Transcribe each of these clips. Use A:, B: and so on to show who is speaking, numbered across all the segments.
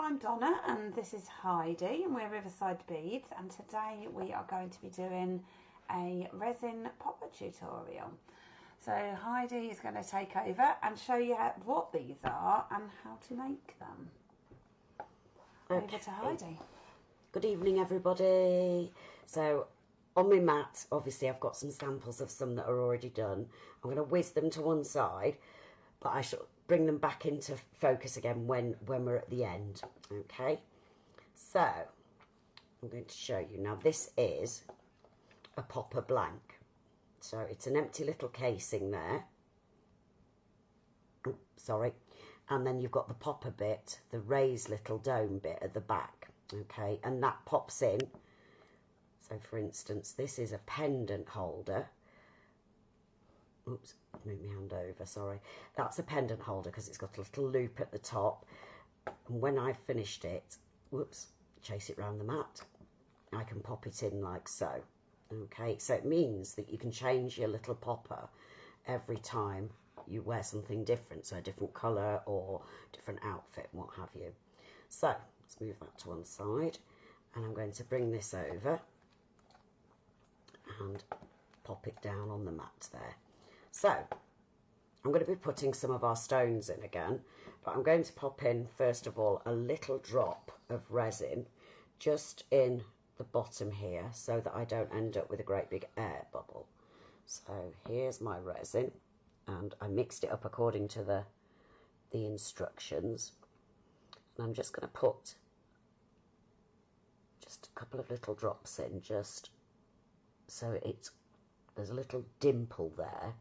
A: I'm Donna and this is Heidi and we're Riverside Beads, and today we are going to be doing a resin popper tutorial. So Heidi is going to take over and show you what these are and how to make them.
B: Okay.
A: Over to Heidi.
B: Good evening everybody. So on my mat, obviously I've got some samples of some that are already done. I'm going to whiz them to one side, but I shall bring them back into focus again when we're at the end. Okay, so I'm going to show you now. This is a popper blank, so it's an empty little casing there. Oops, sorry. And then you've got the popper bit, the raised little dome bit at the back. Okay, and that pops in. So for instance, this is a pendant holder. Oops, move my hand over, sorry. That's a pendant holder because it's got a little loop at the top. And when I've finished it, whoops, chase it round the mat, I can pop it in like so. Okay, so it means that you can change your little popper every time you wear something different, so a different colour or different outfit, what have you. So let's move that to one side, and I'm going to bring this over and pop it down on the mat there. So I'm going to be putting some of our stones in again, but I'm going to pop in first of all a little drop of resin just in the bottom here so that I don't end up with a great big air bubble. So here's my resin, and I mixed it up according to the instructions, and I'm just going to put just a couple of little drops in, just so there's a little dimple there.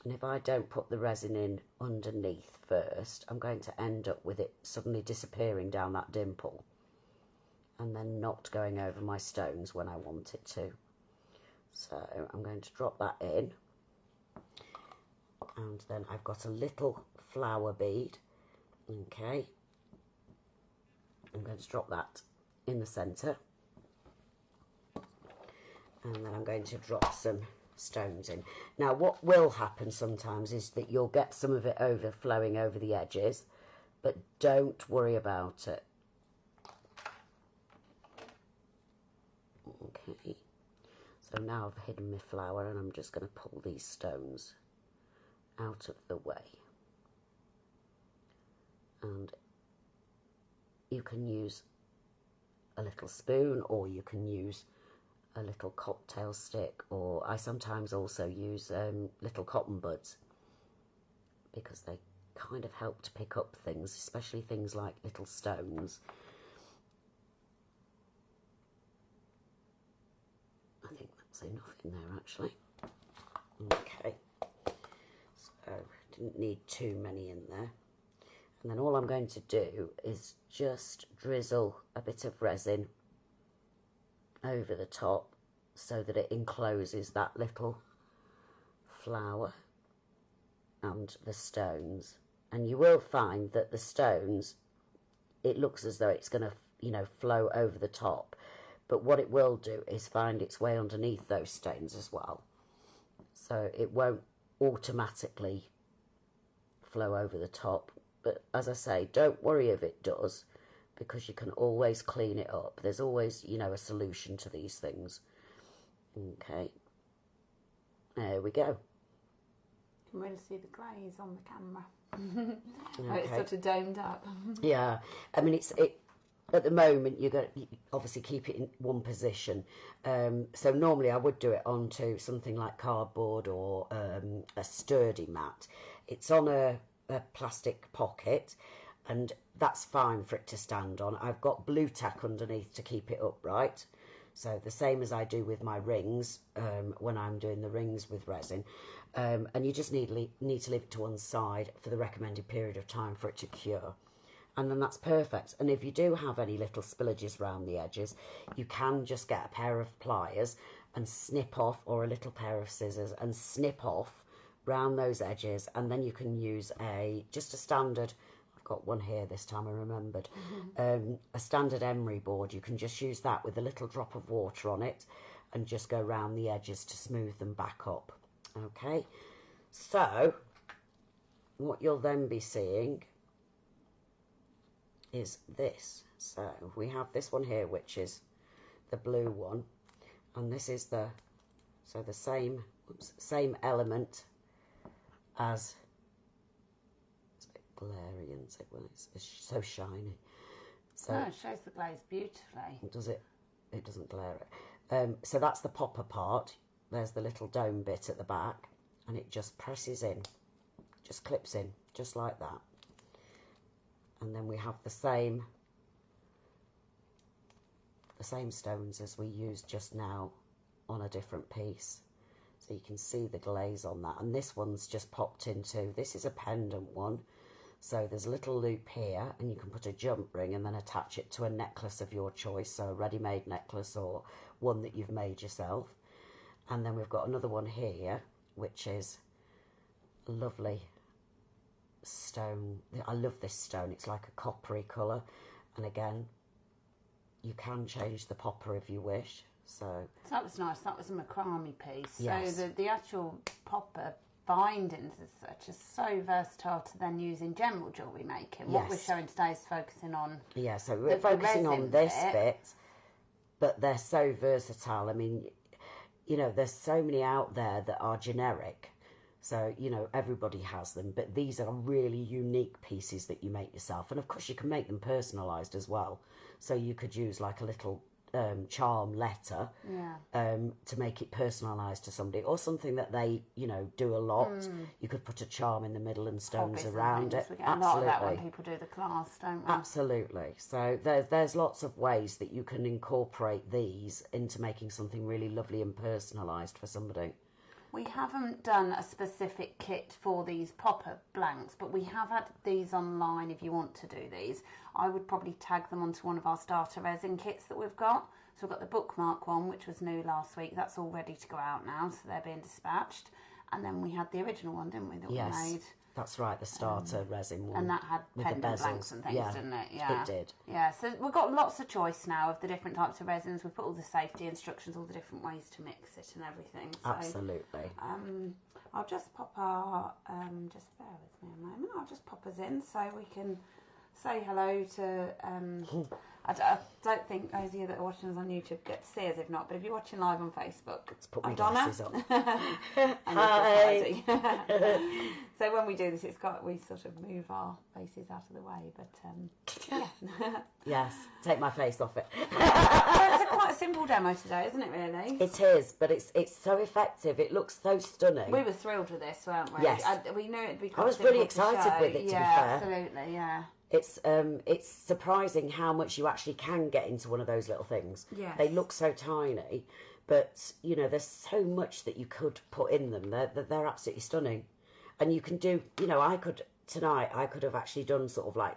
B: And if I don't put the resin in underneath first, I'm going to end up with it suddenly disappearing down that dimple and then not going over my stones when I want it to. So I'm going to drop that in, and then I've got a little flower bead. Okay, I'm going to drop that in the centre, and then I'm going to drop some stones in. Now what will happen sometimes is that you'll get some of it overflowing over the edges, but don't worry about it. Okay, so now I've hidden my flower, and I'm just going to pull these stones out of the way, and you can use a little spoon, or you can use a little cocktail stick, or I sometimes also use little cotton buds because they kind of help to pick up things, especially things like little stones. I think that's enough in there actually. Okay, so didn't need too many in there. And then all I'm going to do is just drizzle a bit of resin over the top so that it encloses that little flower and the stones. And you will find that the stones, it looks as though it's going to, you know, flow over the top, but what it will do is find its way underneath those stones as well, so it won't automatically flow over the top. But as I say, don't worry if it does, because you can always clean it up. There's always, you know, a solution to these things. Okay, there we go.
A: You can really see the glaze on the camera.
B: Okay.
A: It's sort of domed up.
B: Yeah, I mean, it at the moment you obviously keep it in one position. So normally I would do it onto something like cardboard or a sturdy mat. It's on a plastic pocket, and that's fine for it to stand on. I've got blue tack underneath to keep it upright, so the same as I do with my rings when I'm doing the rings with resin. And you just need to leave it to one side for the recommended period of time for it to cure, and then that's perfect. And if you do have any little spillages around the edges, you can just get a pair of pliers and snip off, or a little pair of scissors and snip off round those edges, and then you can use just a standard, I've got one here this time I remembered, a standard emery board. You can just use that with a little drop of water on it and just go round the edges to smooth them back up. Okay, so what you'll then be seeing is this. So we have this one here, which is the blue one, and this is the same element as, it's a bit glary, isn't it? Well, it's so shiny. So
A: no, it shows the glaze beautifully.
B: Does it? It doesn't glare it. So that's the popper part. There's the little dome bit at the back, and it just presses in, just clips in, just like that. And then we have the same stones as we used just now on a different piece. So you can see the glaze on that. And this one's just popped into, this is a pendant one. So there's a little loop here, and you can put a jump ring and then attach it to a necklace of your choice. So a ready-made necklace or one that you've made yourself. And then we've got another one here, which is a lovely stone. I love this stone. It's like a coppery colour. And again, you can change the popper if you wish. So
A: that was nice. That was a macrame piece.
B: Yes.
A: So the actual popper bindings as such are so versatile to then use in general jewellery making. What we're showing today is focusing on
B: so we're focusing on this bit, but they're so versatile. I mean, you know, there's so many out there that are generic, so you know everybody has them, but these are really unique pieces that you make yourself. And of course you can make them personalised as well, so you could use like a little charm letter to make it personalised to somebody, or something that they, you know, do a lot. You could put a charm in the middle and stones
A: hobbies
B: around it.
A: We get a lot of that when people do the class, don't we?
B: Absolutely. So there's lots of ways that you can incorporate these into making something really lovely and personalised for somebody.
A: We haven't done a specific kit for these popper blanks, but we have had these online if you want to do these. I would probably tag them onto one of our starter resin kits that we've got. So we've got the bookmark one, which was new last week. That's all ready to go out now, so they're being dispatched. And then we had the original one, didn't we, that we made?
B: That's right, the starter resin one.
A: And that had pendant blanks and things, didn't it? Yeah,
B: it did.
A: Yeah, so we've got lots of choice now of the different types of resins. We've put all the safety instructions, all the different ways to mix it and everything. So,
B: absolutely.
A: I'll just pop our, just bear with me a moment, I'll just pop us in so we can say hello to, I don't think those of you that are watching us on YouTube get to see us if not, but if you're watching live on Facebook,
B: let's put my
A: Donna.
B: glasses on.
A: Hi. So when we do this, we sort of move our faces out of the way, but yeah.
B: Yes, take my face off it.
A: It's quite a simple demo today, isn't it, really?
B: It is, but it's so effective. It looks so stunning.
A: We were thrilled with this, weren't we?
B: Yes.
A: We knew it'd be quite
B: I was really excited with it, to be fair.
A: Absolutely, yeah.
B: It's surprising how much you actually can get into one of those little things.
A: Yes.
B: They look so tiny, but you know, there's so much that you could put in them. They're absolutely stunning. And you can do, you know, I could have actually done sort of like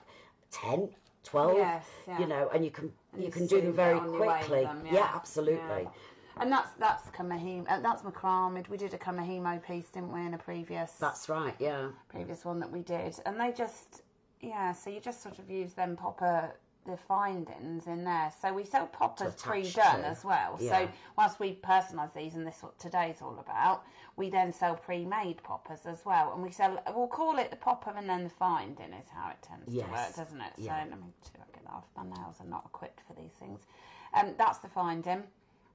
B: 10, 12, you know, and you can do them very quickly. Yeah, absolutely.
A: Yeah. And that's kamahimo. That's macrame. We did a kamahimo piece, didn't we, in a previous?
B: That's right. Yeah.
A: Previous one that we did, and they just so you just sort of use them popper the findings in there. So we sell poppers pre-done as well. Yeah. So whilst we personalise these, and this is what today's all about, we then sell pre-made poppers as well, and we'll call it the popper and then the finding is how it tends to work, doesn't it? Yeah. So let me see if I get that off. My nails are not equipped for these things. That's the finding,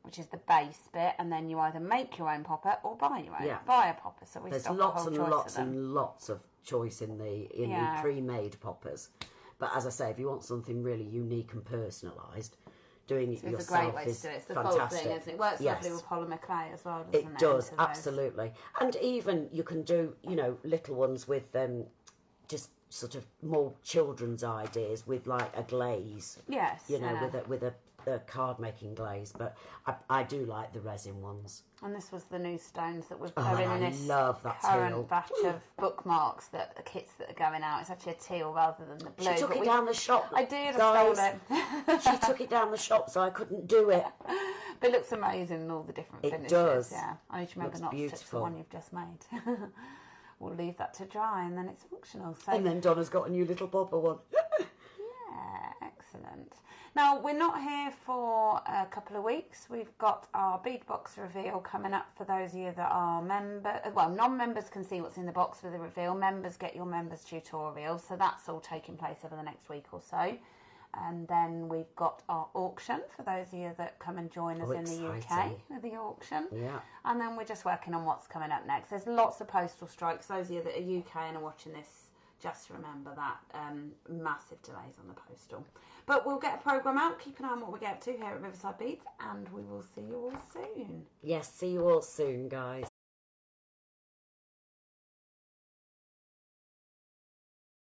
A: which is the base bit, and then you either make your own popper or buy your own. Buy a popper. So
B: there's lots and lots and lots of choice in the pre-made poppers. But as I say, if you want something really unique and personalised, doing it yourself is fantastic. It's a great way to do it. It's the full thing, isn't it? It works lovely with polymer clay as well, doesn't it? It does, absolutely. And even you can do, you know, little ones with just sort of more children's ideas with like a glaze.
A: Yes.
B: You know, with a card making glaze. But I do like the resin ones.
A: And this was the new stones that we've put in this current batch of bookmarks, the kits that are going out. It's actually a teal rather than the blue.
B: She took it down the shop.
A: I did, I stole it.
B: She took it down the shop, so I couldn't do it.
A: But it looks amazing in all the different finishes.
B: It does.
A: Yeah. I need to remember not to touch the one you've just made. We'll leave that to dry and then it's functional. So.
B: And then Donna's got a new little popper one.
A: Yeah, excellent. Excellent. Now, we're not here for a couple of weeks. We've got our bead box reveal coming up for those of you that are non-members can see what's in the box for the reveal. Members get your members tutorial. So that's all taking place over the next week or so. And then we've got our auction for those of you that come and join us in the UK with the auction.
B: Yeah.
A: And then we're just working on what's coming up next. There's lots of postal strikes. Those of you that are UK and are watching this, just remember that massive delays on the postal. But we'll get a programme out. Keep an eye on what we get up to here at Riverside Beads, and we will see you all soon.
B: Yes, see you all soon, guys.